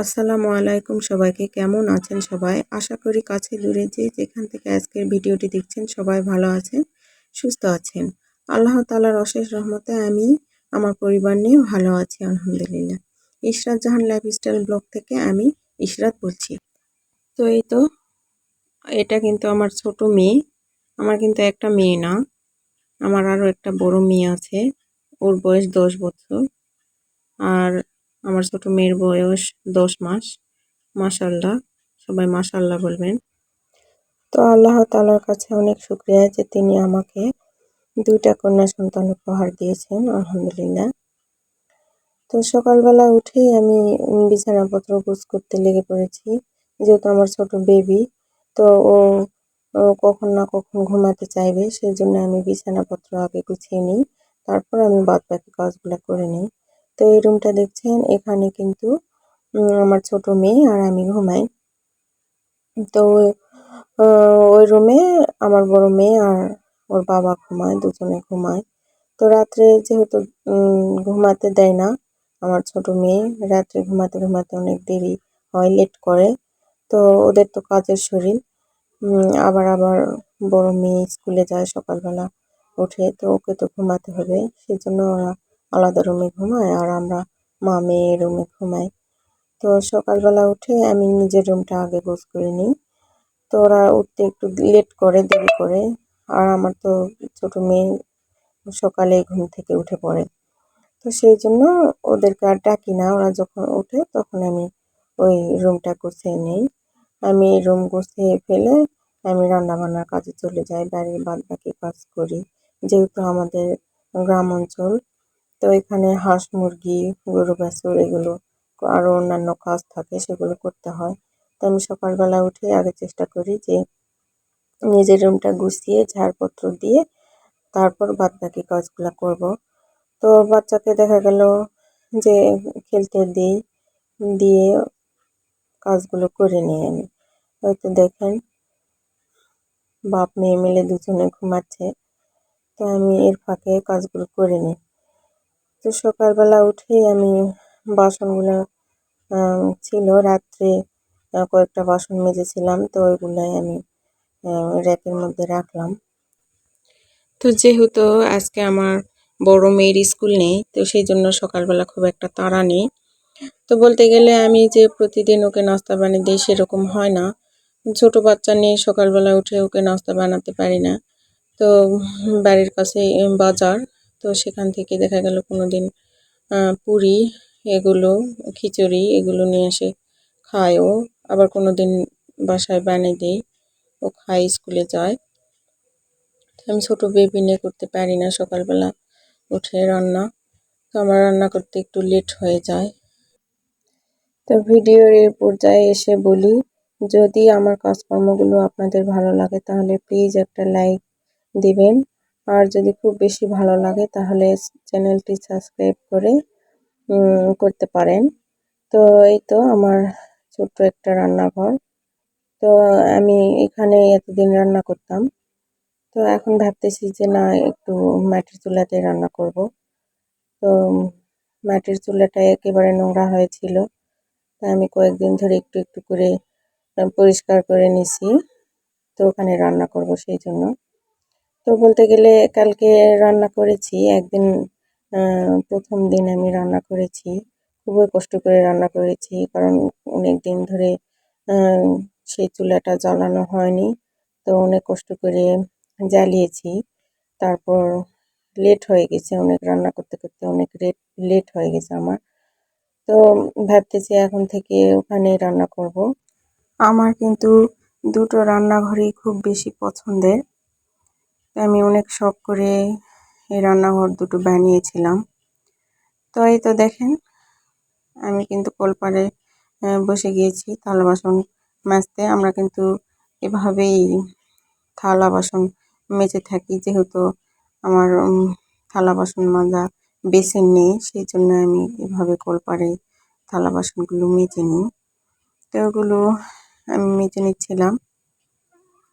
আসসালামু আলাইকুম সবাইকে, কেমন আছেন সবাই? আশা করি কাছে দূরে যে যেখান থেকে আজকের ভিডিওটি দেখছেন সবাই ভালো আছেন, সুস্থ আছেন। আল্লাহ তাআলার অশেষ রহমতে আমি আমার পরিবার নিয়ে ভালো আছি আলহামদুলিল্লাহ। ইশরাত জাহান লাইফস্টাইল ব্লগ থেকে আমি ইশরাত বলছি। তো এই তো এটা কিন্তু আমার ছোট মেয়ে। আমার কিন্তু একটা মেয়ে না, আমার আরো একটা বড় মেয়ে আছে। ওর বয়স 10 বছর। আর আমার ছোট মেয়ের বয়স 10 মাস। মাশাআল্লাহ, সবাই মাশাআল্লাহ বলবেন। তো আল্লাহ তাআলার কাছে অনেক শুকরিয়া যে তিনি আমাকে 2টা কন্যা সন্তান উপহার দিয়েছেন আলহামদুলিল্লাহ। তো সকালবেলা উঠেই আমি বিছানাপত্র গোছ করতে লেগে পড়েছি। যেহেতু আমার ছোট বেবি, তো ও কখন না কখন ঘুমাতে চাইবে, সেজন্য আমি বিছানাপত্র আগে গুছিয়ে নিই। তারপর আমি বাদবাকি কাজগুলা করে নিই। তো এই রুমটা দেখছেন, এখানে কিন্তু আমার ছোট মেয়ে আর আমি ঘুমাই। তো ওই রুমে আমার বড় মেয়ে আর ওর বাবা ঘুমায়, দুজনে ঘুমায়। তো রাত্রে যেহেতু ঘুমাতে দেয় না আমার ছোট মেয়ে, রাত্রে ঘুমাতে ঘুমাতে অনেক দেরি হয়, লেট করে। তো ওদের তো কাজের শরীর, আবার বড় মেয়ে স্কুলে যায় সকালবেলা উঠে, তো ওকে তো ঘুমাতে হবে, সেজন্য ওরা আলাদা রুমে ঘুমায় আর আমরা মা মেয়ে রুমে ঘুমাই। তো সকালবেলা উঠে আমি নিজের রুমটা আগে গোছ করে নিই। তো ওরা উঠতে একটু লেট করে, দেরি করে। আর আমার তো ছোট মেয়ে সকালে ঘুম থেকে উঠে পড়ে। তো সেই জন্য ওদেরকে আর ডাকি না, ওরা যখন ওঠে তখন আমি ওই রুমটা গুছিয়ে নিই। আমি রুম গুছিয়ে ফেলে আমি রান্নাবান্নার কাজে চলে যাই, বাড়ির বাদবাকি কাজ করি। যেহেতু আমাদের গ্রাম অঞ্চল, তো এখানে হাঁস মুরগি, গরু বাছুর এগুলো আরো অন্যান্য কাজ থাকে, সেগুলো করতে হয়। তো আমি সকালবেলা উঠে আগে চেষ্টা করি যে নিজের রুমটা গুছিয়ে ঝাড়পত্র দিয়ে তারপর বাদবাকি কাজগুলা করব। তো বাচ্চাকে দেখা গেল যে খেলতে দিই, দিয়ে কাজগুলো করে নিই আমি। হয়তো দেখেন বাপ মেয়ে মিলে দুজনে ঘুমাচ্ছে, তো আমি এর ফাঁকে কাজগুলো করে নিই। তো সকালবেলা উঠেই আমি বাসনগুলো ছিল রাত্রে, কয়েকটা বাসন মেজেছিলাম, তো ওইগুলাই আমি র্যাকের মধ্যে রাখলাম। তো যেহেতু আজকে আমার বড় মেয়ের স্কুল নেই, তো সেই জন্য সকালবেলা খুব একটা তাড়া নেই। তো বলতে গেলে আমি যে প্রতিদিন ওকে নাস্তা বানিয়ে দিই সেরকম হয় না। ছোট বাচ্চা নিয়ে সকালবেলা উঠে ওকে নাস্তা বানাতে পারি না। তো বাড়ির কাছে বাজার, তো সেখান থেকে দেখা গেল কোনোদিন পুরি এগুলো, খিচুড়ি এগুলো নিয়ে এসে খায় ও। আবার কোনোদিন বাসায় বানিয়ে দিই, ও খায়, স্কুলে যায়। আমি ছোট বেবি নিয়ে করতে পারি না সকালবেলা উঠে রান্না। তো আমার রান্না করতে একটু লেট হয়ে যায়। তো ভিডিওর এই পর্যায়ে এসে বলি, যদি আমার কাজকর্মগুলো আপনাদের ভালো লাগে তাহলে প্লিজ একটা লাইক দিবেন। আর যদি খুব বেশি ভালো লাগে তাহলে চ্যানেলটি সাবস্ক্রাইব করে করতে পারেন। তো এই তো আমার ছোট্ট একটা রান্নাঘর। তো আমি এখানে এতদিন রান্না করতাম, তো এখন ভাবতেছি যে না, একটু মাটির চুলাতে রান্না করব। তো মাটির চুলাটা একেবারে নোংরা হয়েছিল, তাই আমি কয়েকদিন ধরে একটু একটু করে পরিষ্কার করে নিছি। তো ওখানে রান্না করব সেই জন্য। তো বলতে গেলে কালকে রান্না করেছি একদিন, প্রথম দিন আমি রান্না করেছি, খুবই কষ্ট করে রান্না করেছি, কারণ অনেক দিন ধরে আহ, সেই চুলাটা জ্বালানো হয়নি। তো অনেক কষ্ট করে জ্বালিয়েছি। তারপর লেট হয়ে গেছে, অনেক রান্না করতে করতে অনেক লেট হয়ে গেছে আমার। তো ভাবতেছি এখন থেকে ওখানে রান্না করব। আমার কিন্তু দুটো রান্নাঘরই খুব বেশি পছন্দের। আমি অনেক শখ করে এই রান্নাঘর দুটো বানিয়েছিলাম। তো এই তো দেখেন, আমি কিন্তু কলপারে বসে গিয়েছি থালা বাসন মাজতে। আমরা কিন্তু এভাবেই থালা বাসন মেজে থাকি, যেহেতু আমার থালা বাসন মাজা বেসিন নেই, সেই জন্য আমি এভাবে কলপারে থালা বাসনগুলো মেজে নিই। তো ওগুলো আমি মেজে নিচ্ছিলাম,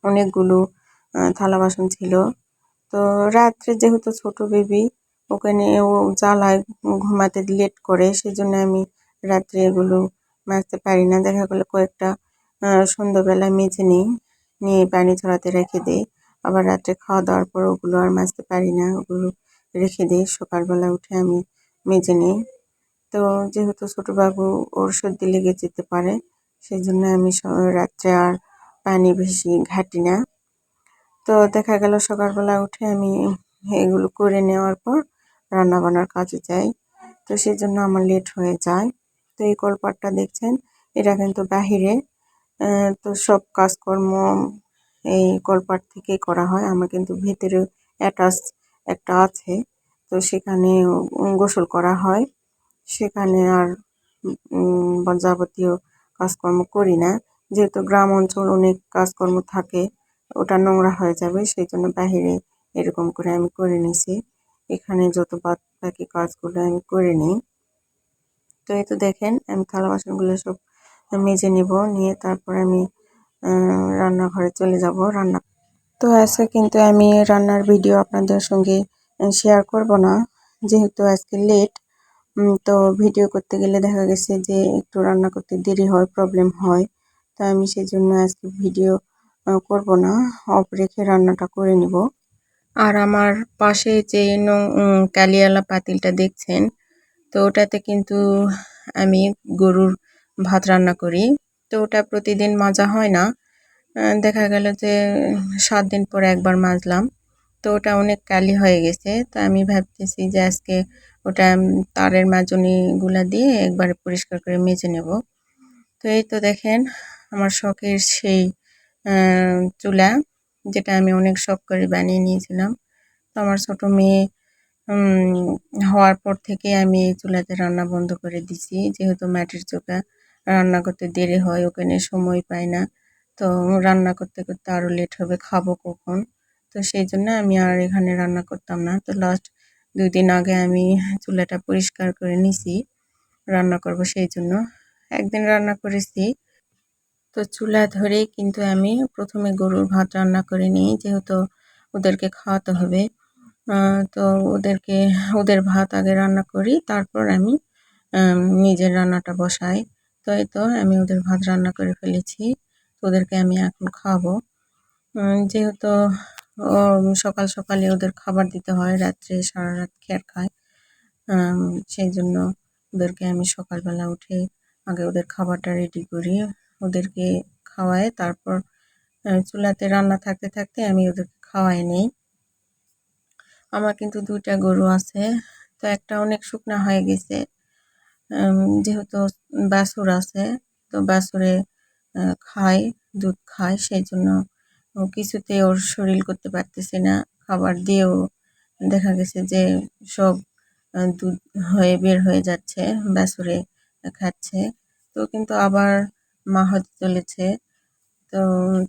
অনেকগুলো থালা বাসন ছিল। তো রাত্রে যেহেতু ছোট বেবি, ওকে নিয়ে ও জ্বালায়, ঘুমাতে লেট করে, সেজন্য আমি রাত্রে এগুলো মাজতে পারি না। দেখা গেলো কয়েকটা সন্ধ্যাবেলায় মেজে নিই, নিয়ে পানি ঝরাতে রেখে দিই। আবার রাত্রে খাওয়া দাওয়ার পর ওগুলো আর মাজতে পারি না, ওগুলো রেখে দিই। সকালবেলা উঠে আমি মেজে নিই। তো যেহেতু ছোট বাবু, ওর সর্দি লেগে যেতে পারে, সেই জন্য আমি রাত্রে আর পানি বেশি ঘাঁটি না। তো দেখা গেল সকালবেলা উঠে আমি এগুলো করে নেওয়ার পর রান্না বান্নার কাজে যাই। তো সেই জন্য আমার লেট হয়ে যায়। তো এই কলপাটটা দেখছেন, এটা কিন্তু বাহিরে। তো সব কাজকর্ম এই কলপাট থেকেই করা হয়। আমার কিন্তু ভেতরে অ্যাটাচ একটা আছে, তো সেখানে গোসল করা হয়। সেখানে আর যাবতীয় কাজকর্ম করি না, যেহেতু গ্রাম অঞ্চল অনেক কাজকর্ম থাকে, ওটা নোংরা হয়ে যাবে, সেই জন্য বাহিরে এরকম করে আমি করে নিছি। এখানে যত বাদ বাকি কাজগুলো আমি করে নিই। তো এই তো দেখেন, আমি থালা বাসনগুলো সব মেজে নিব, নিয়ে তারপর আমি রান্নাঘরে চলে যাব রান্না। তো আজকে কিন্তু আমি রান্নার ভিডিও আপনাদের সঙ্গে শেয়ার করব না, যেহেতু আজকে লেট। তো ভিডিও করতে গেলে দেখা গেছে যে একটু রান্না করতে দেরি হয়, প্রবলেম হয়। তো আমি সেই জন্য আজকে ভিডিও করব না, অফ রেখে রান্নাটা করে নিব। আর আমার পাশে যে কালিয়ালা পাতিলটা দেখছেন, তো ওটাতে কিন্তু আমি গরুর ভাত রান্না করি। তো ওটা প্রতিদিন মাজা হয় না, দেখা গেল যে 7 দিন পর একবার মাজলাম। তো ওটা অনেক কালি হয়ে গেছে। তো আমি ভাবতেছি যে আজকে ওটা তারের মাজনিগুলা দিয়ে একবারে পরিষ্কার করে মেজে নেব। তো এই তো দেখেন, আমার শখের সেই চুলা, যেটা আমি অনেক শখ করে বানিয়ে নিয়েছিলাম। তো আমার ছোট মেয়ে হওয়ার পর থেকে আমি এই চুলাতে রান্না বন্ধ করে দিছি, যেহেতু মাটির চুলা, রান্না করতে দেরি হয়, ওখানে সময় পাই না। তো রান্না করতে করতে আরো লেট হবে, খাবো কখন? তো সেই জন্য আমি আর এখানে রান্না করতাম না। তো লাস্ট 2 দিন আগে আমি চুলাটা পরিষ্কার করে নিছি, রান্না করব সেই জন্য। একদিন রান্না করেছি। তো চুলা ধরেই কিন্তু আমি প্রথমে গরুর ভাত রান্না করে নিই, যেহেতু ওদেরকে খাওয়াতে হবে। তো ওদের ভাত আগে রান্না করি, তারপর আমি নিজের রান্নাটা বসাই। তো এই তো আমি ওদের ভাত রান্না করে ফেলেছি, ওদেরকে আমি এখন খাওয়াবো। যেহেতু সকাল সকালে ওদের খাবার দিতে হয়, রাত্রে সারা রাত খেয়ে খায়। সেই জন্য ওদেরকে আমি সকালবেলা উঠে আগে ওদের খাবারটা রেডি করি, ওদেরকে খাওয়াই, তারপর চুলাতে রান্না থাকতে থাকতে আমি ওদেরকে খাওয়াই নিই। আমার কিন্তু 2টা গরু আছে। তো একটা অনেক শুকনা হয়ে গেছে, যেহেতু বাছুর আছে। তো বাছুরে খায়, দুধ খায়, সেই জন্য ও কিছুতে ওর শরীর করতে পারতেছে না। খাবার দিয়েও দেখা গেছে যে সব দুধ হয়ে বের হয়ে যাচ্ছে, বাছুরে খাচ্ছে। তো কিন্তু আবার মা হতে চলেছে। তো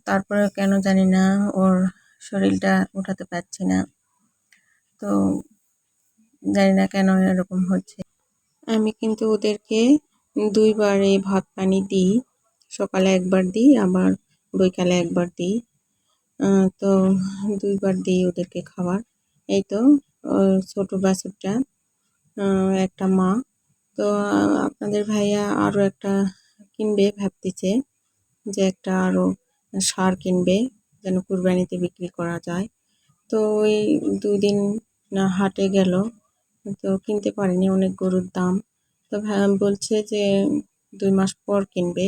তারপরে কেন জানি না ওর শরীরটা উঠাতে পারছি না। তো জানি না কেন এরকম হচ্ছে। আমি কিন্তু ওদেরকে 2 বারে ভাত পানি দিই, সকালে একবার দিই, আবার বৈকালে একবার দিই। তো 2 বার দিই ওদেরকে খাবার। এই তো ছোট বাছুরটা একটা মা। তো আপনাদের ভাইয়া আরও একটা কিনবে ভাবতেছে, যে একটা আরও ষাঁড় কিনবে, যেন কুরবানিতে বিক্রি করা যায়। তো ওই 2 দিন হাটে গেল, তো কিনতে পারেনি, অনেক গরুর দাম। তো বলছে যে 2 মাস পর কিনবে,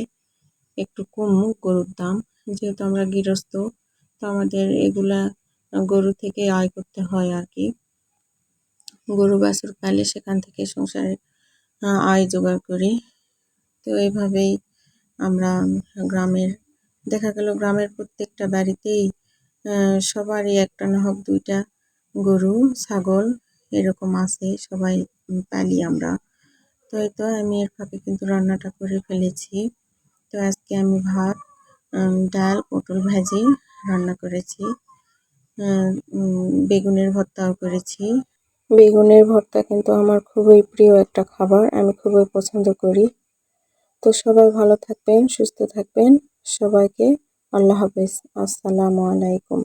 একটু কমুক গরুর দাম। যেহেতু আমরা গৃহস্থ, তো আমাদের এগুলা গরু থেকে আয় করতে হয় আর কি। গরু বাছুর পালে সেখান থেকে সংসারে আয় জোগাড় করি। তো এইভাবেই আমরা গ্রামের, দেখা গেল গ্রামের প্রত্যেকটা বাড়িতেই সবারই একটা না হোক 2টা গরু ছাগল এরকম আছে, সবাই পালি আমরা। তো এই তো আমি এর ফাঁকে কিন্তু রান্নাটা করে ফেলেছি। তো আজকে আমি ভাত, ডাল, পটল ভাজি রান্না করেছি, বেগুনের ভর্তাও করেছি। বেগুনের ভর্তা কিন্তু আমার খুবই প্রিয় একটা খাবার, আমি খুবই পছন্দ করি। তো সবাই ভালো থাকবেন, সুস্থ থাকবেন, সবাইকে আল্লাহ হাফেজ, আসসালামু আলাইকুম।